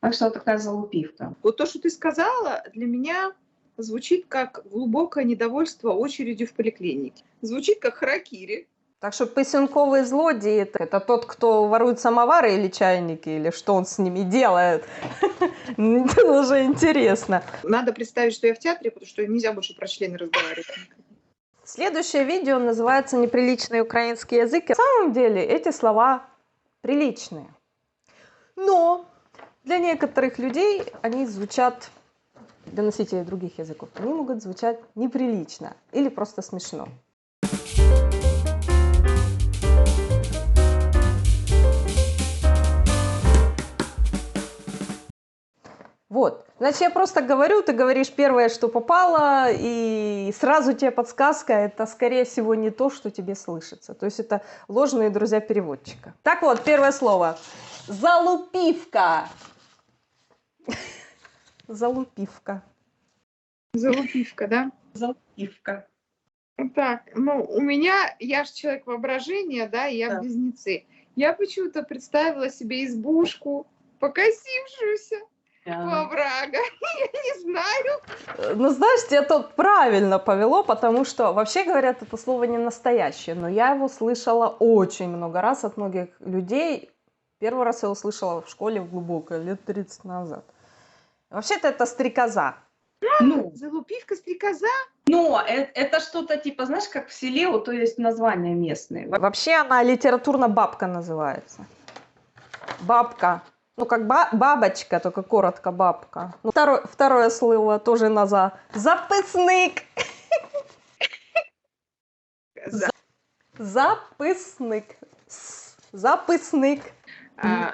Так что такая залупивка. Вот то, что ты сказала, для меня звучит как глубокое недовольство очередью в поликлинике. Звучит как харакири. Так что песенковый злодей это тот, кто ворует самовары или чайники, или что он с ними делает. Это уже интересно. Надо представить, что я в театре, потому что нельзя больше про члены разговаривать. Следующее видео называется «Неприличный украинский язык». На самом деле эти слова приличные. Но для некоторых людей они звучат, для носителей других языков, они могут звучать неприлично или просто смешно. Вот, значит, я просто говорю, ты говоришь первое, что попало, и сразу тебе подсказка, это, скорее всего, не то, что тебе слышится. То есть это ложные друзья переводчика. Так вот, первое слово. Залупивка. Залупивка. Залупивка, да? Залупивка. Так, ну, у меня, я же человек воображения, да, и я Да. близнецы. Я почему-то представила себе избушку, покосившуюся у оврага. Я не знаю. Ну, знаешь, тебя тут правильно повело, потому что, вообще говорят, это слово не настоящее, но я его слышала очень много раз от многих людей. Первый раз я его слышала в школе в глубокое, лет 30 назад. Вообще-то это стрекоза. Ну, Залупивка, стрекоза? но это что-то типа, знаешь, как в селе, вот то есть названия местные. Вообще она литературно бабка называется. Бабка. Ну, как бабочка, только коротко бабка. Ну, второе слово тоже назад. Записник. Записник. Записник.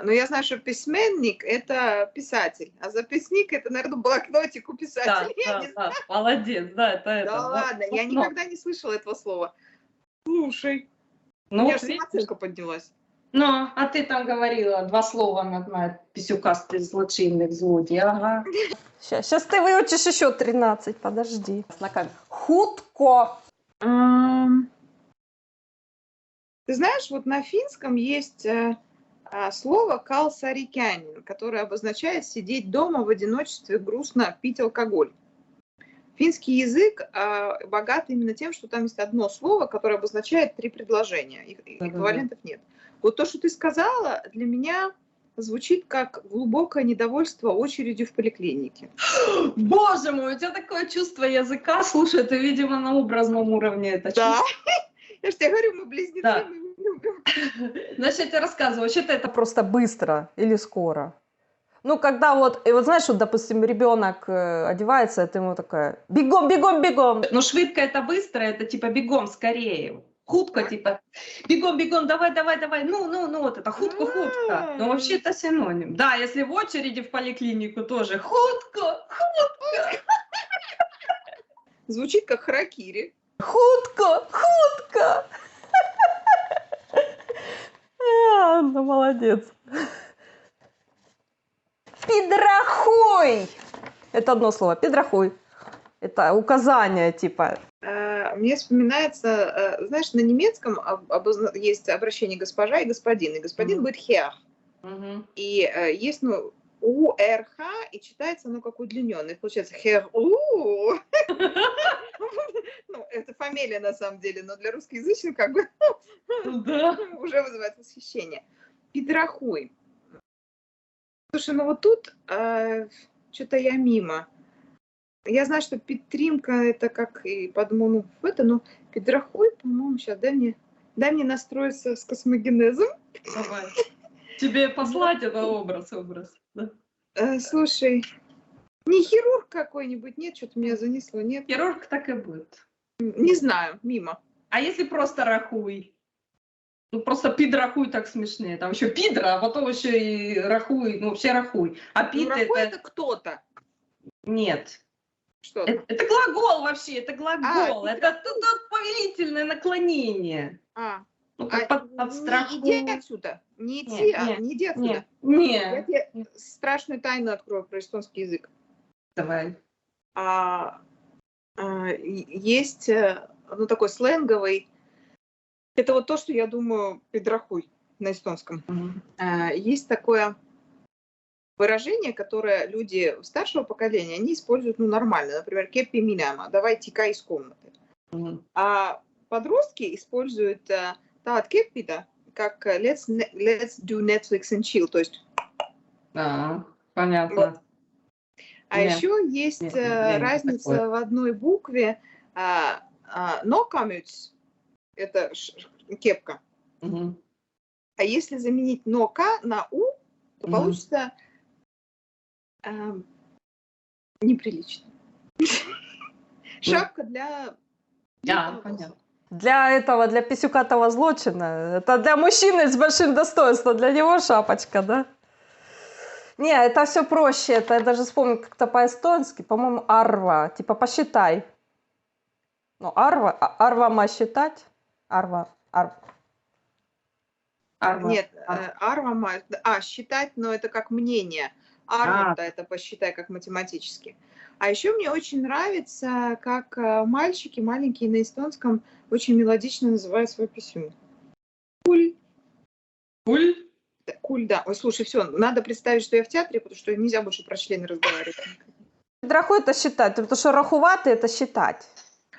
Ну, я знаю, что письменник – это писатель, а записник – это, наверное, блокнотик у писателя. Я не знаю. Молодец, да, это это. Да ладно, я никогда не слышала этого слова. Слушай, у Ну, меня вот же видишь. самооценка поднялась. Ну, а ты там говорила, два слова на писюкастый злочинных злодей, ага. Сейчас ты выучишь еще 13, подожди. Хутко. Ты знаешь, вот на финском есть слово «калсарикянин», которое обозначает сидеть дома в одиночестве, грустно пить алкоголь. Финский язык богат именно тем, что там есть одно слово, которое обозначает три предложения. Эквивалентов нет. Вот то, что ты сказала, для меня звучит как глубокое недовольство очередью в поликлинике. Боже мой, у тебя такое чувство языка, слушай, ты, видимо, на образном уровне это Да. чувствуешь. Я же тебе говорю, мы близнецы, Да. мы любим. Значит, я тебе рассказываю, вообще-то это Просто быстро или скоро. Ну, когда вот, и вот знаешь, вот, допустим, ребенок одевается, это ему такая, бегом, бегом, бегом. ну, швидко это быстро, это типа бегом скорее. Хутко, типа, бегом, бегом, давай, давай, давай, ну, вот это, хутко, хутко. Но вообще это синоним. Да, если в очереди в поликлинику тоже, хутко, хутко. Звучит как харакири. Хутко, хутко. Ну, молодец. Пидрахуй. Это одно слово, пидрахуй. Это указание, типа. Мне вспоминается, знаешь, на немецком есть обращение госпожа и господин. И господин будет Herr. И есть, ну, УРХ, и читается оно как удлиненное. Получается Herr У. Ну, это фамилия на самом деле, но для русскоязычных как бы уже вызывает восхищение. Пидрахуй. Слушай, ну вот тут что-то я мимо. Я знаю, что Петримка это как и подмону в это, но Петрохой, по-моему, сейчас дай мне настроиться с космогенезом. Давай. Тебе послать это образ. Да. Слушай, не хирург какой-нибудь, нет, что-то меня занесло, нет? Хирург так и будет. Не знаю, мимо. А если просто рахуй? Ну, просто пидрахуй так смешнее. Там еще пидра, а потом еще и рахуй, ну, вообще рахуй. А пид Ну, рахуй это кто-то. Нет. Что? Это глагол вообще, это глагол. Это тут повелительное наклонение. Ну, как абстракт. Не иди отсюда. Не идти, не иди отсюда. Я тебе страшную тайну открою про эстонский язык. Давай. Есть, ну, такой сленговый. Это вот то, что я думаю, пидрахуй на эстонском. Есть такое выражения, которые люди старшего поколения, они используют, ну, нормально. Например, «кеппи минама», «давай текай из комнаты». Мгм. А подростки используют «таат кеппида», как let's do Netflix and chill», то есть А, вот. понятно. А Не, еще есть не такое. разница в одной букве. «Нокамюц» – это кепка. Мгм. А если заменить «нока» на «у», то Мгм. получится неприлично. Шапка для длинного носа. Понятно. Для этого, для писюкатого злочина, это для мужчины с большим достоинством, для него шапочка, да? Не, это все проще, это я даже вспомнил как-то по-эстонски, по-моему, арва, типа посчитай. Ну, арва ма считать, арва. Арва. Нет, арвама, считать, но это как мнение. Арвата это посчитай как математически. А еще мне очень нравится, как мальчики маленькие на эстонском очень мелодично называют свой писюн. Куль. Куль? Куль, да. Ой, слушай, все, надо представить, что я в театре, потому что нельзя больше про члены разговаривать. Підрахуй это считать, потому что рахувати это считать.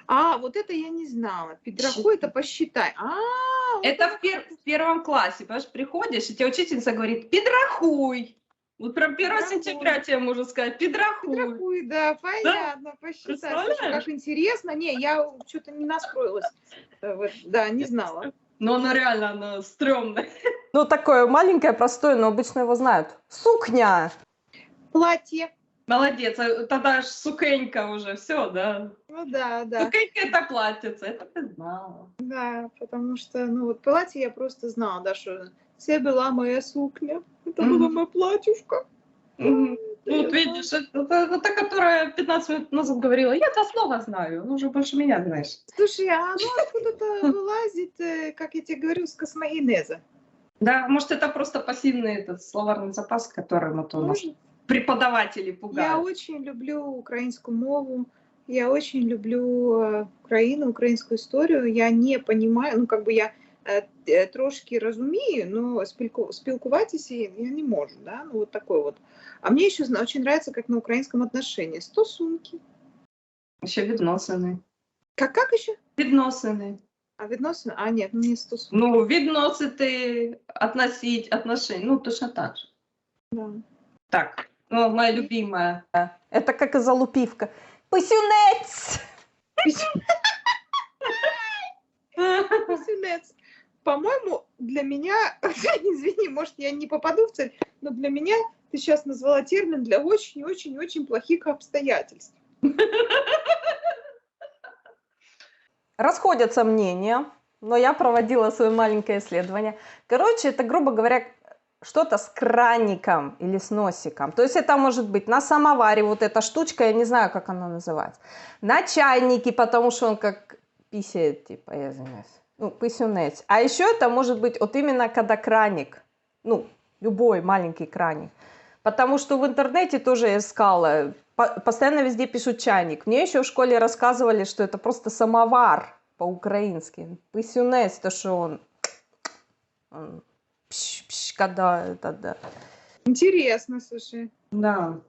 Вот это я не знала. Підрахуй это посчитай. Это в первом классе, понимаешь, приходишь, и тебе учительница говорит, підрахуй. Вот прям 1 Підрахуй. сентября тебе можно сказать, підрахуй. Підрахуй, да, понятно, посчитай. Слушай, Представляешь? как интересно. Не, я что-то не настроилась. Да, не знала. Но оно реально, оно стрёмное. Ну, такое маленькое, простое, но обычно его знают. Сукня! Платье. Молодец, тогда ж сукенька уже, все, да. Ну да. Сукенька это платьице, это ты знала. Да, потому что, ну вот платье я просто знала, да, что це была моя сукня. Это была моя платьюшка. Ну, вот видишь, это та, которая 15 минут назад говорила, я это слово знаю, ну уже больше меня знаешь. Слушай, а оно откуда-то вылазит, как я тебе говорю, с космогенеза. Да, может, это просто пассивный этот словарный запас, которым вот у нас Может. преподаватели Я пугают. очень люблю украинскую мову, я очень люблю Украину, украинскую историю. Я не понимаю, ну, как бы я трошки розумію, но спілкуватися я не можу, да? Ну, вот такой вот. А мне еще очень нравится, как на украинском отношении. Стосунки. Еще відносини. Как еще? Відносини. А відносини? А, нет, не стосунки. Ну, відносити, относить, отношения, ну, точно так же. Да. Так, ну, моя любимая. Это как и залупивка. Писюнець! Писюнец. По-моему, для меня, извини, может, я не попаду в цель, но для меня ты сейчас назвала термин для очень-очень-очень плохих обстоятельств. Расходятся мнения, но я проводила свое маленькое исследование. Короче, это, грубо говоря, что-то с краником или с носиком. То есть это может быть на самоваре, вот эта штучка, я не знаю, как она называется. На чайнике, потому что он как писает, типа, я извиняюсь. Ну, писюнец. А еще это может быть вот именно когда краник. Ну, любой маленький краник. Потому что в интернете тоже я искала. Постоянно везде пишут чайник. Мне еще в школе рассказывали, что это просто самовар по-украински. Писюнец, то что он когда это, да. Интересно, слушай. Да.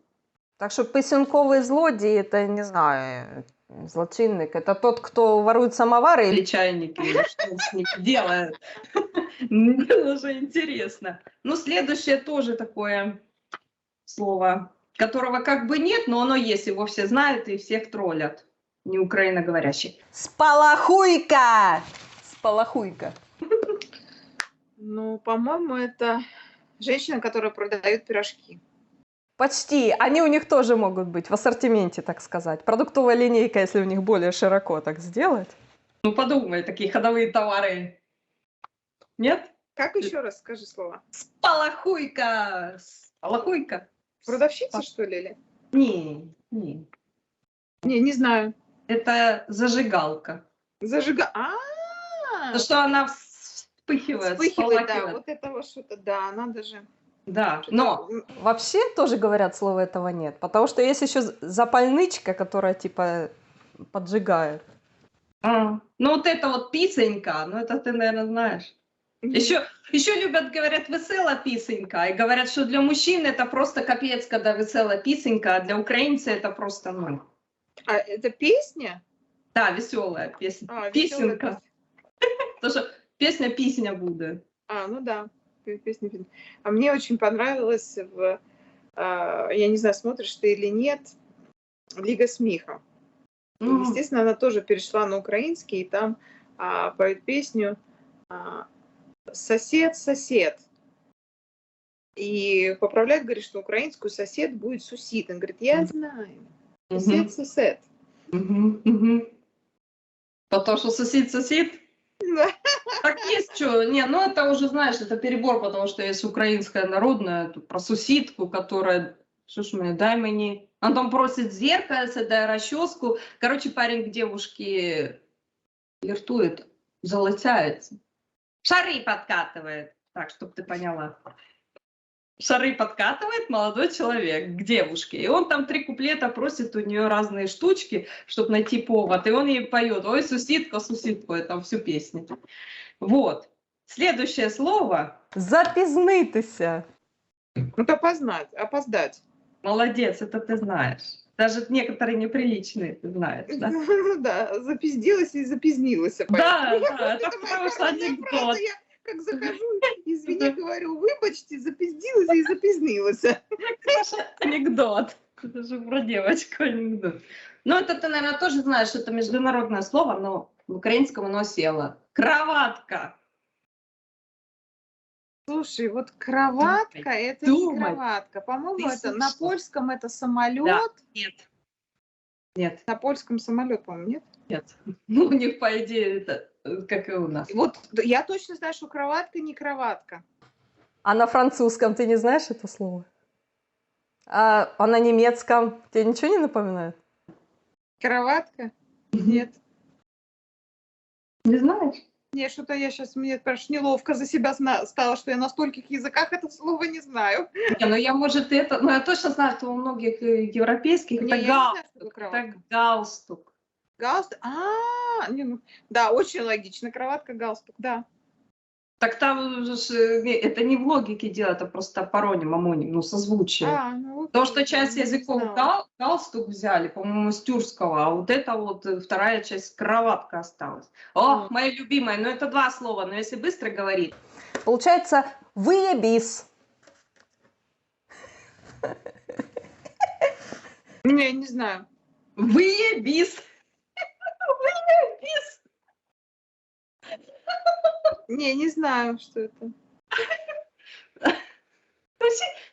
Так что писюнковый злодей, это, не знаю, злочинник. Это тот, кто ворует самовары. Или чайники, или что он с ними делает. Мне уже интересно. Ну, следующее тоже такое слово, которого как бы нет, но оно есть, его все знают и всех троллят. Не украиноговорящий. Спалахуйка! Спалахуйка. Ну, по-моему, это женщина, которая продает пирожки. Почти. Они у них тоже могут быть в ассортименте, так сказать. Продуктовая линейка, если у них более широко так сделать. Ну, подумай, такие ходовые товары. Нет? Как еще раз скажи слово? Спалахуйка! Спалахуйка. Продавщица, что ли? Или? Не. Не знаю. Это зажигалка. То, что она вспыхивает, Вспыхивает, да, сполакивает. вот это вот что-то, да, надо же. Да, но Вообще тоже говорят, слова этого нет. Потому что есть еще запальничка, которая типа поджигает. ну вот это вот писанька, ну это ты, наверное, знаешь. Еще любят, говорят, весела писенька. И говорят, что для мужчин это просто капец, когда весела писенька, а для украинца это просто ноль. А это песня? Да, веселая песня. А, Песенка. Потому что песня будет. Ну да, песня. А мне очень понравилось, я не знаю, смотришь ты или нет, «Лига смеха». Естественно, она тоже перешла на украинский, и там поет песню «Сосед, сосед». И поправляет, говорит, что украинскую сосед будет сусид. Он говорит, я знаю. Сосед, сосед. Потому что сосед. Так есть что. Не, ну это уже, знаешь, это перебор, потому что есть украинская народная, про сусідку, которая, что ж мне, дай мне. Он там просит зеркальце, дай расческу. Короче, парень к девушке флиртует, залетается. Шары подкатывает. Так, чтобы ты поняла. Шары подкатывает молодой человек к девушке. И он там 3 куплета просит у нее разные штучки, чтобы найти повод. И он ей поет: ой, сусідка, это всю песню. Вот. Следующее слово. Запізнитися. Ну, опоздать. Молодец, это ты знаешь. Даже некоторые неприличные ты знаешь, да? Да, запиздилась и запизнилась. Да, это просто анекдот. Я как захожу, извини, говорю, выбачьте, запиздилась и запизнилась. Анекдот. Это же про девочку анекдот. Ну, это ты, наверное, тоже знаешь, это международное слово, но в украинском оно село. Кроватка. Слушай, вот кроватка, это не кроватка. По-моему, это на польском это самолет. Да. Нет. На польском самолет, по-моему, нет? Нет. Ну, у них, по идее, это как и у нас. Вот я точно знаю, что кроватка не кроватка. А на французском ты не знаешь это слово? А на немецком тебе ничего не напоминает? Кроватка? Нет. Не знаешь? Нет, что-то я сейчас, мне аж неловко за себя стало, что я на стольких языках это слово не знаю. Не, ну я, может, это... Ну, я точно знаю, что у многих европейских Не, это галстук. Это галстук. Галстук? Да, очень логично. Кроватка, галстук, да. Так там же это не в логике дело, это просто пароним, амоним, ну, созвучие. Ну, То, что часть языков галстук взяли, по-моему, с тюркского, а вот это вот вторая часть кроватка осталась. О, моя любимая, ну это 2 слова, но если быстро говорить. Получается, выебись. Я не знаю. Выебись. Выебись. Не знаю, что это.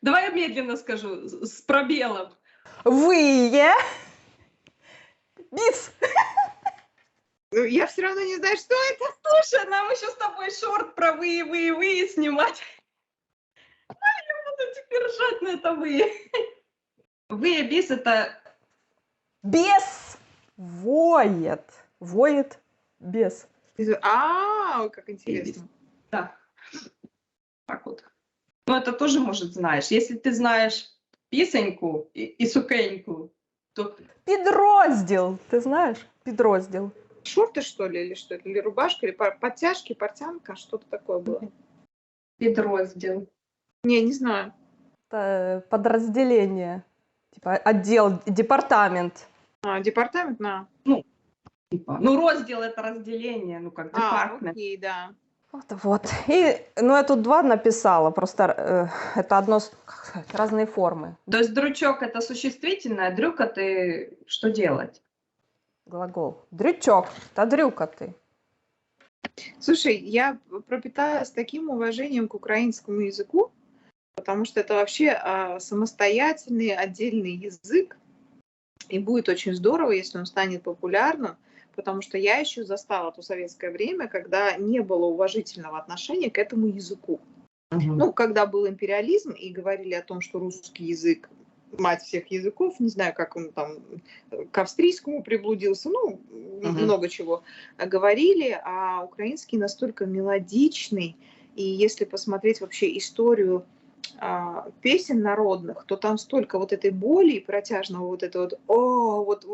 Давай я медленно скажу, с пробелом. Бис. Ну, я все равно не знаю, что это. Слушай, нам еще с тобой шорт про вы снимать. Я буду теперь ржать на это вы. Выебись это... Бес воет. Воет бес. Как интересно. Да. Так вот. Ну, это тоже, может, знаешь. Если ты знаешь пісеньку и сукеньку, то... Підрозділ. Ты знаешь? Підрозділ. Шорты, что ли, или что это? Или рубашка, или подтяжки, портянка, что-то такое было. Підрозділ. Не знаю. Это подразделение. Типа отдел, департамент. Департамент, Ну, розділ это разделение, ну, как департамент. Окей, да. Вот. И, я тут 2 написала, просто это одно, как сказать, разные формы. То есть дрючок это существительное, дрюкаты что делать? Глагол. Дрючок. Это дрюкаты. Слушай, я пропиталась таким уважением к украинскому языку, потому что это вообще самостоятельный отдельный язык, и будет очень здорово, если он станет популярным, потому что я еще застала то советское время, когда не было уважительного отношения к этому языку. Ну, когда был империализм и говорили о том, что русский язык мать всех языков, не знаю, как он там к австрийскому приблудился, много чего говорили, а украинский настолько мелодичный, и если посмотреть вообще историю песен народных, то там столько вот этой боли и протяжного вот этого вот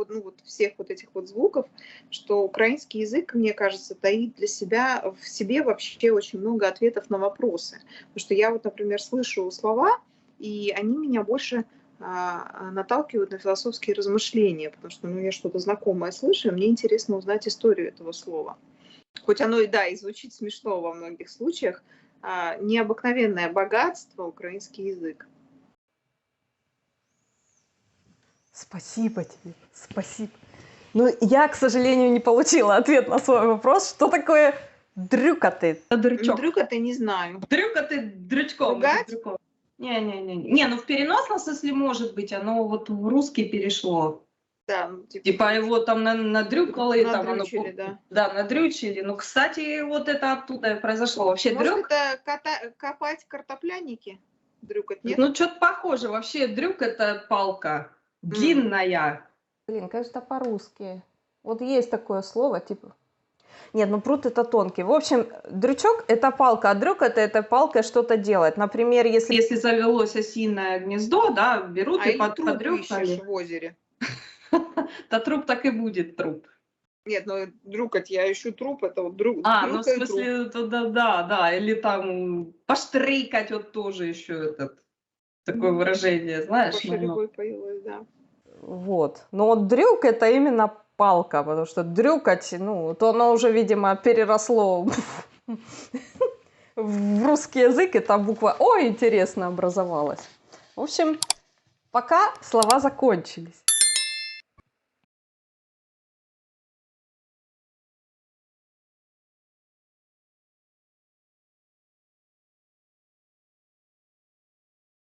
всех вот этих вот звуков, что украинский язык, мне кажется, таит в себе вообще очень много ответов на вопросы. Потому что я вот, например, слышу слова, и они меня больше наталкивают на философские размышления, потому что я что-то знакомое слышу, и мне интересно узнать историю этого слова. Хоть оно и звучит смешно во многих случаях, необыкновенное богатство украинский язык. Спасибо тебе, спасибо. Ну, я, к сожалению, не получила ответ на свой вопрос. Что такое дрюкаты? Дрюкаты не знаю. Дрюкаты дрючком. Ругать? Не, ну в переносном смысле может быть, оно вот в русский перешло. Да, Типа его там надрюкало, надрючили, там оно, да, надрючили. Ну, кстати, вот это оттуда и произошло. Вообще Может, дрюк, это копать картопляники? Дрюкать, нет? ну что-то похоже. Вообще дрюк это палка длинная. Блин, кажется, по-русски. Вот есть такое слово, типа... Нет, ну прут это тонкий. В общем, дрючок это палка, а дрюк это палка что-то делать. Например, Если завелось осиное гнездо, да, берут и или труп подрюкали. ищешь в озере? Да труп так и будет труп. Нет, ну дрюкать, я ищу труп, это вот Ну в дрюкаю труп. смысле, да, или там поштрикать, вот тоже еще такое выражение, знаешь. По Шерегой появилось, да. Вот. Но вот дрюк это именно палка, потому что дрюкать, ну, то оно уже, видимо, переросло в русский язык, и там буква О интересно образовалась. В общем, пока слова закончились.